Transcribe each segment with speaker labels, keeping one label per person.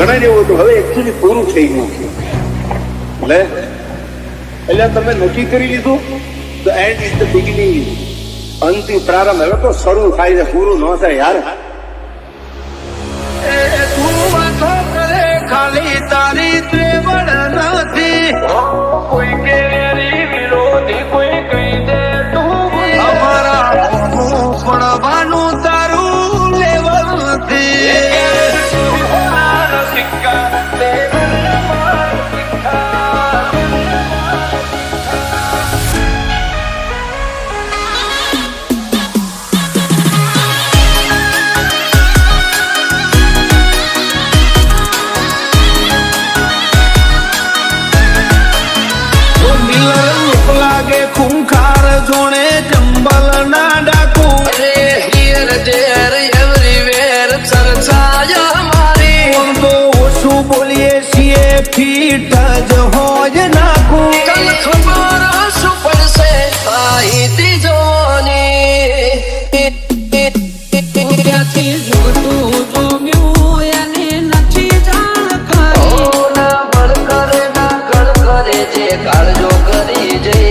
Speaker 1: ઘણા જેવું હતું, હવે એકચ્યુઅલી પૂરું થઈ ગયું છે. એટલે તમે નક્કી કરી લીધું તો એન્ડ ઇઝ ધ બિગિનિંગ, અંતિમ પ્રારંભ. હવે તો શરૂ થાય છે, પૂરું ન થાય યાર.
Speaker 2: ખાલી તારી ત્રેવડ નથી, કોઈ કે વિરોધી કોઈ કહી દે તું અમારા પડવાનું તારું લેવલ નથી. ખૂંખાર જોણે ચંબલ ના ડાકુ રે હિયર દેર એવરીવેર ચર્ચાયા મારી તો ઓછું બોલીએ છીએ ફીટ જ હોય નાખું કલ ખબર શું પડશે આઈતી જોની ત્યાંથી જોતું જોમ્યું એને નથી જાણ કરી ના બળ કરે ના ગળ કરે જે કાળજો કરી જઈ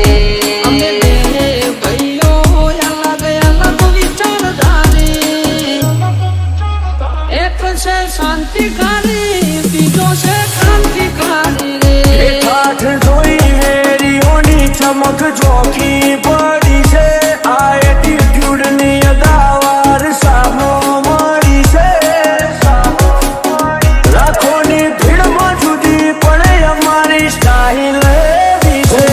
Speaker 2: શાંતિકારી બીજો છે ક્રાંતિકારી રે ઠાઠ જોઈ હેરીઓની ચમક ચોકી પડી છે. આ એટીટ્યુડ ની અદાવાર સામો મળી છે. લાખોની ભીડમાં જુદી પડે અમારી સ્ટાઇલ એવી છે.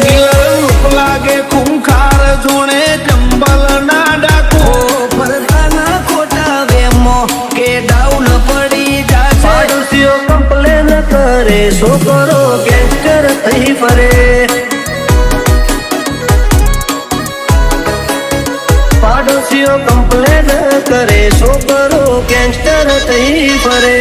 Speaker 2: લાગે ખૂંખાર જોણે ચંબલ ના ડાકો ભરતાના ખોટા વેમો કે ડાઉન પડી કમ્પ્લેન કરે છોકરો ગેંગસ્ટર થઈ ફરે. પાડોશીઓ કમ્પ્લેન કરે છોકરો ગેંગસ્ટર થઈ ફરે.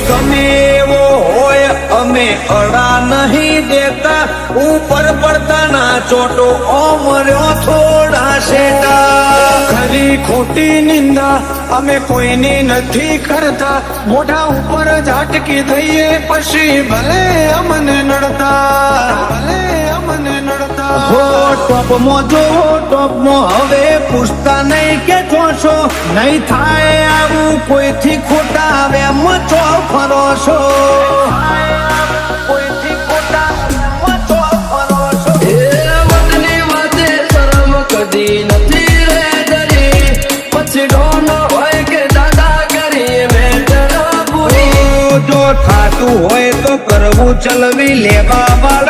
Speaker 2: ગમે એવો હોય અમે અડા નહીં દેતા, ઉપર પડતાના ચોટો ઓમર્યો થોડા શેટા. ખરી ખોટી નિંદા અમે કોઈની નથી કરતા, મોઢા ઉપર ઝાટકી દઈએ પછી ભલે અમને નડતા. હો ટોપમાં જો ટોપમાં હવે પૂછતા નહીં કે જોશો નહીં થાય આવું કોઈથી ખોટા વેમ ચો ફરો છો. કોઈથી ખોટા ચો ફરો છો. વતની વાતે શરમ કદી નથી રે ડરી, પછી ડોન હોય કે દાદા કરી મેટર પૂરી. જો થાતું હોય તો કરવું ચલવી લેવા વાળા